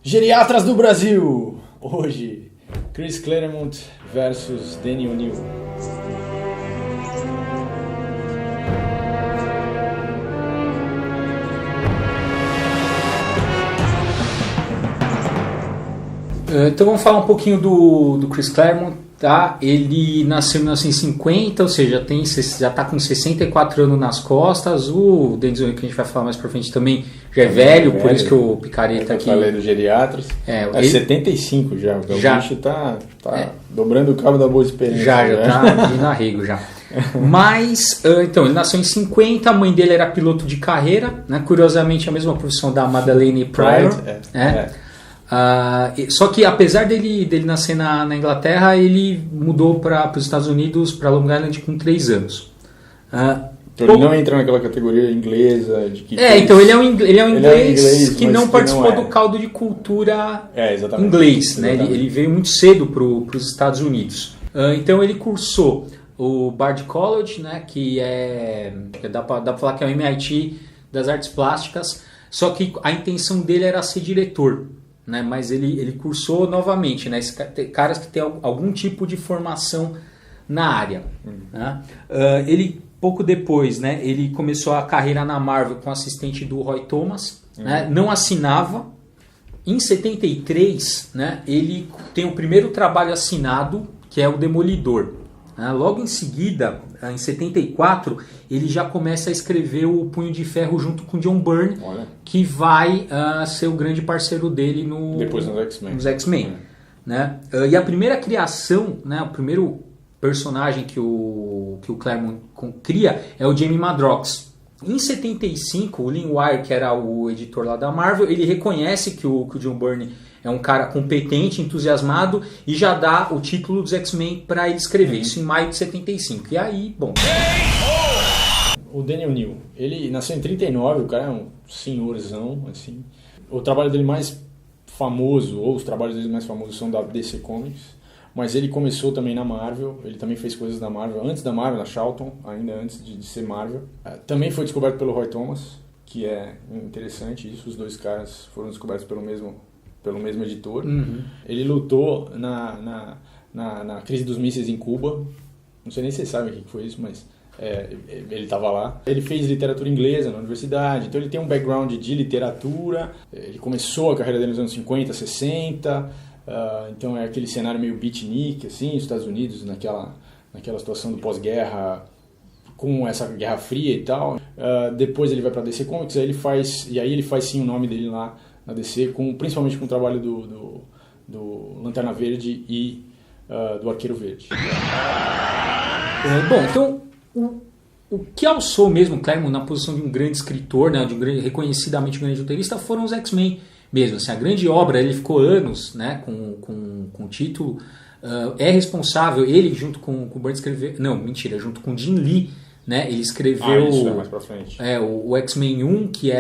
Geriatras do Brasil! Hoje, Chris Claremont versus Danny O'Neill. Então vamos falar um pouquinho do Chris Claremont, tá? Ele nasceu em 1950, ou seja, já está com 64 anos nas costas. O Danny O'Neill, que a gente vai falar mais pra frente também, já é velho, por isso que o Picareta aqui... Eu falei do Geriatras. Ele... 75 já, o bicho tá dobrando o cabo da boa experiência. Já tá indo arrego já. Mas, então, ele nasceu em 50, a mãe dele era piloto de carreira, né? Curiosamente a mesma profissão da Madeleine Pryor. Só que apesar dele nascer na Inglaterra, ele mudou para os Estados Unidos, para Long Island, com 3 anos. Então ele não entra naquela categoria inglesa de que então ele é um inglês que não participou do caldo de cultura inglês, né? Ele veio muito cedo para os Estados Unidos. Então ele cursou o Bard College, né? Que dá para falar que é o MIT das artes plásticas, só que a intenção dele era ser diretor. Né, mas ele cursou novamente, né, caras que têm algum tipo de formação na área. Né? Ele, pouco depois, né, ele começou a carreira na Marvel com assistente do Roy Thomas, né, não assinava. Em 73, né, ele tem o primeiro trabalho assinado, que é o Demolidor. Logo em seguida, em 74, ele já começa a escrever o Punho de Ferro junto com John Byrne, que vai ser o grande parceiro dele depois nos X-Men. Né? E a primeira criação, né, o primeiro personagem que o Claremont cria é o Jamie Madrox. Em 75, o Lin Wire, que era o editor lá da Marvel, ele reconhece que o John Byrne é um cara competente, entusiasmado, e já dá o título dos X-Men para ele escrever. Isso em maio de 75. E aí, bom... O Danny O'Neill, ele nasceu em 39, o cara é um senhorzão, assim. O trabalho dele mais famoso, ou os trabalhos dele mais famosos são da DC Comics, mas ele começou também na Marvel, ele também fez coisas da Marvel, antes da Marvel, na Charlton, ainda antes de ser Marvel. Também foi descoberto pelo Roy Thomas, que é interessante isso, os dois caras foram descobertos pelo mesmo editor. Ele lutou na crise dos mísseis em Cuba. Não sei nem se vocês sabem o que foi isso, mas ele estava lá. Ele fez literatura inglesa na universidade, então ele tem um background de literatura. Ele começou a carreira dele nos anos 50, 60. Então é aquele cenário meio beatnik, assim, Estados Unidos naquela situação do pós-guerra, com essa Guerra Fria e tal. Depois ele vai para a DC Comics, aí ele faz sim o nome dele lá na DC, principalmente com o trabalho do Lanterna Verde e do Arqueiro Verde. Bom, então o que alçou mesmo Claremont na posição de um grande escritor, né, de um reconhecidamente grande roteirista, foram os X-Men mesmo. Assim, a grande obra, ele ficou anos, né, com o título. É responsável, ele junto com o Byrne escreveu... Não, mentira, junto com Jim Lee, né, ele escreveu isso é mais pra frente. O X-Men 1, que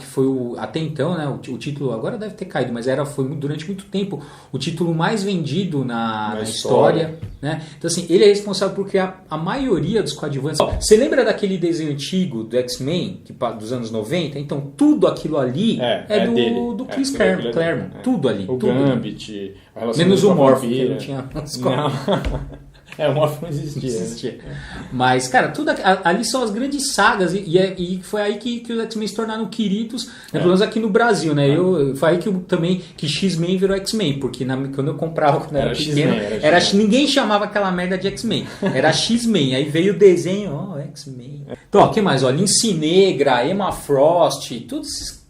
foi até então, né, o título agora deve ter caído, mas foi durante muito tempo o título mais vendido na história. Né? Então assim, ele é responsável por criar a maioria dos coadjuvantes. Você lembra daquele desenho antigo do X-Men dos anos 90? Então tudo aquilo ali do Chris Claremont. Tudo ali. O tudo Gambit, a relação menos o Morph, que não tinha... O Morph não existia. Mas, cara, tudo ali são as grandes sagas e foi aí que os X-Men se tornaram queridos, né, pelo menos aqui no Brasil, né? Foi aí que X-Men virou X-Men, porque quando eu comprava quando era pequeno, ninguém chamava aquela merda de X-Men, era X-Men, aí veio o desenho, X-Men. Então, o que mais? Lince Negra, Emma Frost, todos esses.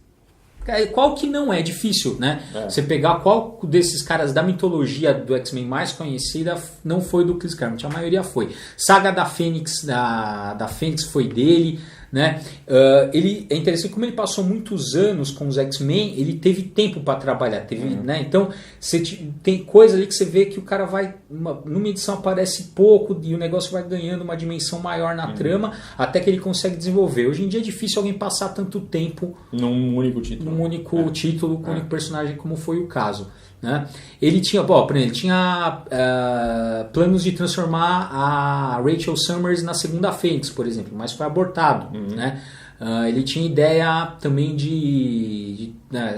Qual que não é difícil, né? Você pegar qual desses caras da mitologia do X-Men mais conhecida não foi do Chris Claremont, a maioria foi. Saga da Fênix, da Fênix foi dele, né? Ele é interessante como ele passou muitos anos com os X-Men, ele teve tempo para trabalhar, né? Então tem coisa ali que você vê que o cara vai numa edição aparece pouco e o negócio vai ganhando uma dimensão maior na trama até que ele consegue desenvolver. Hoje em dia é difícil alguém passar tanto tempo num único título, com um único personagem, como foi o caso. Né? Ele tinha, por exemplo, ele tinha planos de transformar a Rachel Summers na segunda Fênix, por exemplo, mas foi abortado. Né? Ele tinha ideia também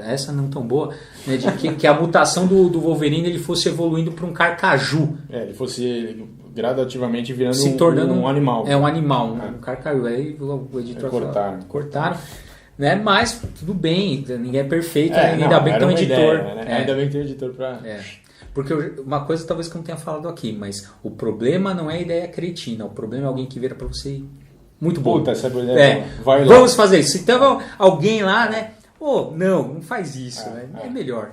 essa não tão boa, né, de que a mutação do Wolverine ele fosse evoluindo para um carcaju. Ele fosse gradativamente virando se tornando um animal. Um animal, um carcaju. Aí o editor cortaram. Né? Mas tudo bem, ninguém é perfeito, ainda bem que tem um editor. Ideia, né? Ainda bem que tem um editor para... Porque uma coisa talvez que eu não tenha falado aqui, mas o problema não é a ideia cretina, o problema é alguém que vira para você muito bom. Puta, essa ideia vai lá. Vamos fazer isso. Então alguém lá, né? Não faz isso. É melhor.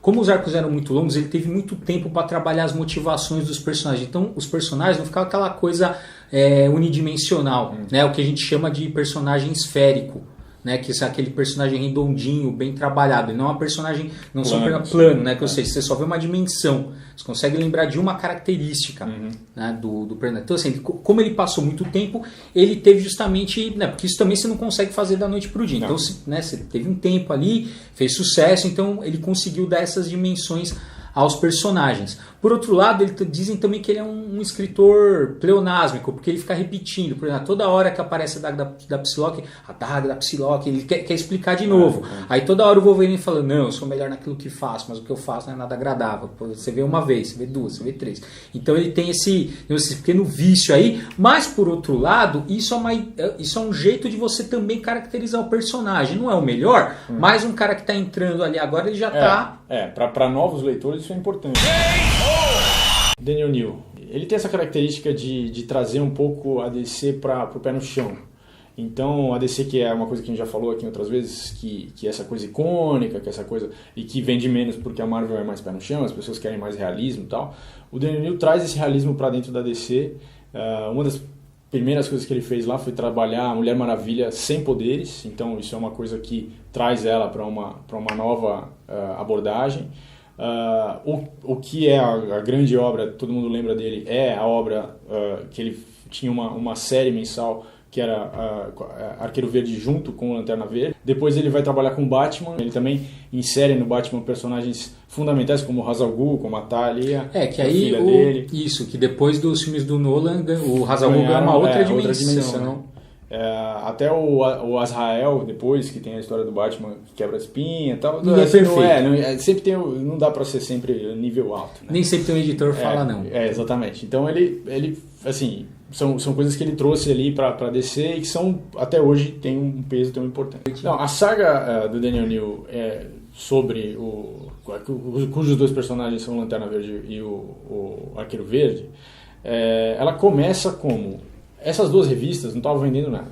Como os arcos eram muito longos, ele teve muito tempo para trabalhar as motivações dos personagens. Então, os personagens não ficavam aquela coisa unidimensional, né? O que a gente chama de personagem esférico, né? Que é aquele personagem redondinho, bem trabalhado. Ele não é uma personagem, não são plano, né? Que, ou seja, você só vê uma dimensão. Você consegue lembrar de uma característica, né? do personagem. Então, assim, como ele passou muito tempo, ele teve justamente... Né? Porque isso também você não consegue fazer da noite para o dia. Não. Então, você teve um tempo ali, fez sucesso, então ele conseguiu dar essas dimensões aos personagens. Por outro lado, dizem também que ele é um escritor pleonásmico, porque ele fica repetindo. Por exemplo, toda hora que aparece a daga da Psylocke, ele quer explicar de novo. Aí toda hora o Wolverine fala, não, eu sou melhor naquilo que faço, mas o que eu faço não é nada agradável. Você vê uma vez, você vê duas, você vê três. Então ele tem esse pequeno vício aí, mas por outro lado, isso é um jeito de você também caracterizar o personagem. Não é o melhor, mas um cara que está entrando ali agora, ele já está... Para novos leitores isso é importante. Daniel New, ele tem essa característica de trazer um pouco a DC para o pé no chão. Então a DC, que é uma coisa que a gente já falou aqui outras vezes, que essa coisa icônica, que essa coisa e que vende menos porque a Marvel é mais pé no chão, as pessoas querem mais realismo e tal. O Daniel New traz esse realismo para dentro da DC. Uma das primeiras coisas que ele fez lá foi trabalhar a Mulher Maravilha sem poderes, então isso é uma coisa que traz ela para uma nova abordagem. O que é a grande obra, todo mundo lembra dele, é a obra que ele tinha uma série mensal que era Arqueiro Verde junto com Lanterna Verde. Depois ele vai trabalhar com Batman, ele também insere no Batman personagens fundamentais como o Ra's al Ghul, como a Talia, que aí filha dele. Isso, que depois dos filmes do Nolan, o Ra's al Ghul ganha uma outra dimensão. Até o Azrael, depois, que tem a história do Batman que quebra a espinha e tal. Não é perfeito. Sempre tem, não dá pra ser sempre nível alto. Né? Nem sempre tem um editor que fala não. Exatamente. Então ele assim, são coisas que ele trouxe ali pra DC e que são, até hoje, tem um peso tão importante. Então, a saga do Daniel New sobre cujos dois personagens são o Lanterna Verde e o Arqueiro Verde, ela começa como... Essas duas revistas não estavam vendendo nada.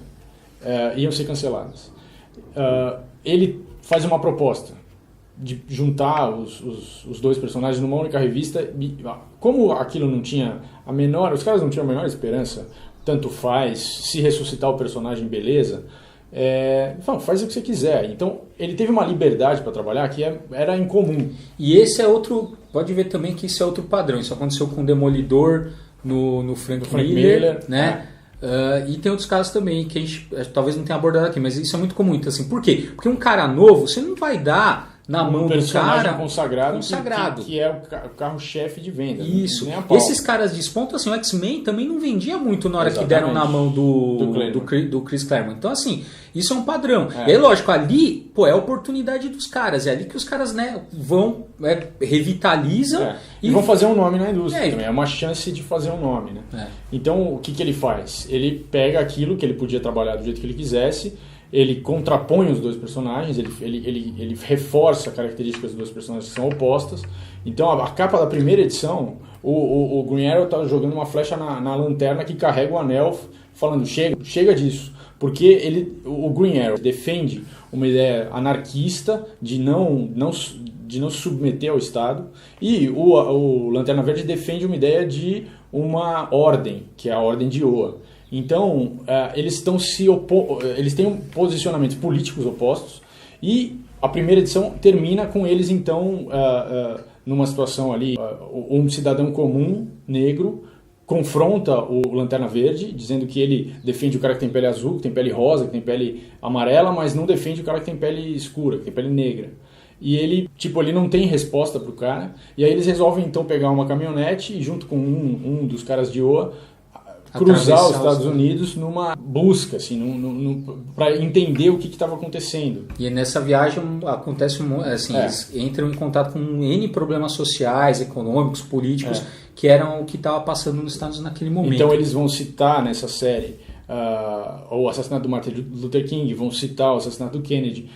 Iam ser canceladas. Ele faz uma proposta de juntar os dois personagens numa única revista. Como aquilo não tinha os caras não tinham a menor esperança, tanto faz, se ressuscitar o personagem, beleza. Faz o que você quiser. Então ele teve uma liberdade para trabalhar que era incomum. E esse é outro, pode ver também que isso é outro padrão. Isso aconteceu com o Demolidor no Frank Miller, né? E tem outros casos também que a gente talvez não tenha abordado aqui, mas isso é muito comum. Então, assim, por quê? Porque um cara novo, você não vai dar na mão do cara consagrado. Que é o carro-chefe de venda. Isso. Esses caras despontam, assim, o X-Men também não vendia muito na hora que deram na mão do Chris Claremont. Então, assim, isso é um padrão. E aí, lógico, ali, é a oportunidade dos caras. É ali que os caras, né, vão, revitalizam. E vão fazer um nome na indústria também. É uma chance de fazer um nome, né? Então, o que ele faz? Ele pega aquilo que ele podia trabalhar do jeito que ele quisesse, ele contrapõe os dois personagens, ele reforça características dos dois personagens que são opostas. Então a capa da primeira edição, o Green Arrow está jogando uma flecha na lanterna que carrega o anel, falando chega disso. Porque o Green Arrow defende uma ideia anarquista de não se submeter ao Estado, e o Lanterna Verde defende uma ideia de uma ordem, que é a Ordem de Oa. Então, eles têm posicionamentos políticos opostos, e a primeira edição termina com eles, então, numa situação ali, um cidadão comum, negro, confronta o Lanterna Verde, dizendo que ele defende o cara que tem pele azul, que tem pele rosa, que tem pele amarela, mas não defende o cara que tem pele escura, que tem pele negra. E ele não tem resposta pro cara, e aí eles resolvem então pegar uma caminhonete e junto com um dos caras de Oa, cruzar os Estados Unidos numa busca, assim, para entender o que estava acontecendo. E nessa viagem acontece, assim, eles entram em contato com N problemas sociais, econômicos, políticos, que eram o que estava passando nos Estados Unidos naquele momento. Então eles vão citar nessa série o assassinato do Martin Luther King, vão citar o assassinato do Kennedy.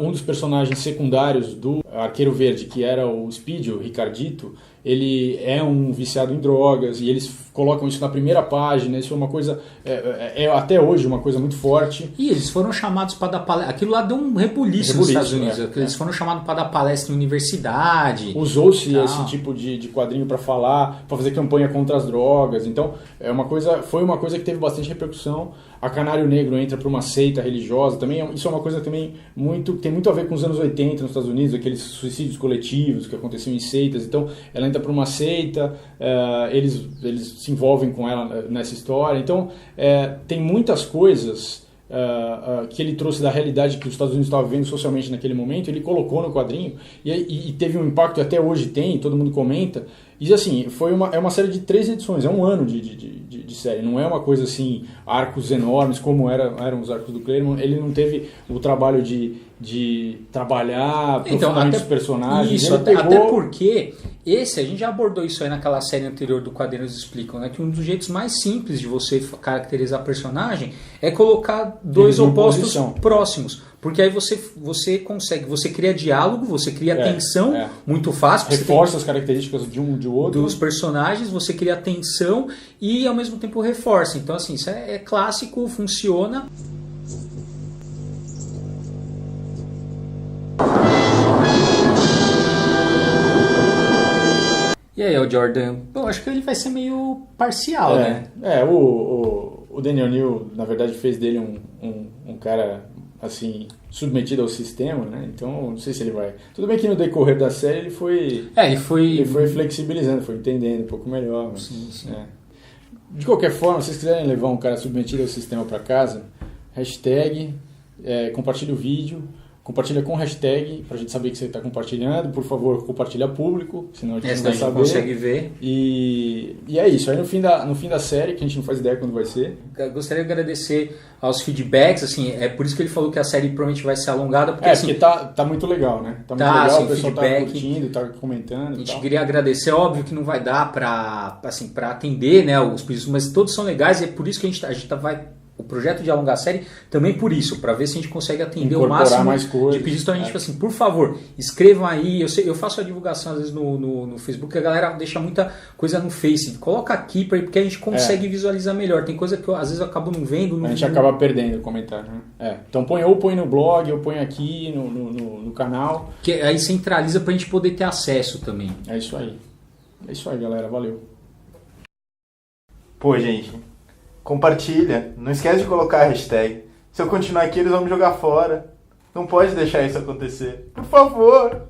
Um dos personagens secundários do Arqueiro Verde, que era o Speedy, o Ricardito, ele é um viciado em drogas, e eles colocam isso na primeira página. Isso é uma coisa, até hoje, uma coisa muito forte. E eles foram chamados para dar palestra. Aquilo lá deu um rebuliço nos Estados Unidos. Eles foram chamados para dar palestra em universidade. Usou-se esse tipo de quadrinho para falar, para fazer campanha contra as drogas. Então, foi uma coisa que teve bastante repercussão. A Canário Negro entra para uma seita religiosa também. Isso é uma coisa também tem muito a ver com os anos 80 nos Estados Unidos, aqueles suicídios coletivos que aconteciam em seitas. Então, ela entra para uma seita, eles se envolvem com ela nessa história. Então, tem muitas coisas que ele trouxe da realidade que os Estados Unidos estavam vivendo socialmente naquele momento, ele colocou no quadrinho e teve um impacto, até hoje tem, todo mundo comenta. E assim, é uma série de 3 edições, é um ano de série, não é uma coisa assim, arcos enormes como eram os arcos do Claremont. Ele não teve o trabalho de trabalhar profundamente os personagens. Isso, até porque a gente já abordou isso aí naquela série anterior do Quadrinhos Explicam, né? Que um dos jeitos mais simples de você caracterizar personagem é colocar dois opostos próximos. Porque aí você consegue, você cria diálogo, você cria tensão muito fácil. Reforça as características de um de outro. Dos personagens, você cria tensão e ao mesmo tempo reforça. Então assim, isso é clássico, funciona. E aí, o Jordan, eu acho que ele vai ser meio parcial, né? O Daniel New, na verdade, fez dele um cara, assim, submetido ao sistema, né? Então, não sei se ele vai... Tudo bem que no decorrer da série ele foi flexibilizando, foi entendendo um pouco melhor. Mas, sim. De qualquer forma, se vocês quiserem levar um cara submetido ao sistema para casa, hashtag, compartilhe o vídeo, compartilha com hashtag, pra gente saber que você está compartilhando. Por favor, compartilha público, senão a gente não vai saber. Consegue ver. E é isso. Aí no fim da série, que a gente não faz ideia quando vai ser. Eu gostaria de agradecer aos feedbacks, assim, é por isso que ele falou que a série provavelmente vai ser alongada. Porque, porque tá muito legal, né? Tá muito legal, assim, o pessoal feedback, tá curtindo, tá comentando. A gente queria agradecer, óbvio que não vai dar pra atender, né, os pedidos, mas todos são legais e é por isso que a gente vai... O projeto de alongar a série também por isso, para ver se a gente consegue atender o máximo de pedidos. Então a gente, assim, por favor, escrevam aí. Eu faço a divulgação às vezes no Facebook, a galera deixa muita coisa no Face. Coloca aqui porque a gente consegue visualizar melhor. Tem coisa que às vezes eu acabo não vendo. A gente acaba perdendo o comentário, né? Então põe no blog, ou põe aqui no canal. Que aí centraliza pra gente poder ter acesso também. É isso aí, galera. Valeu. Pô, gente... Compartilha, não esquece de colocar a hashtag. Se eu continuar aqui, eles vão me jogar fora. Não pode deixar isso acontecer. Por favor!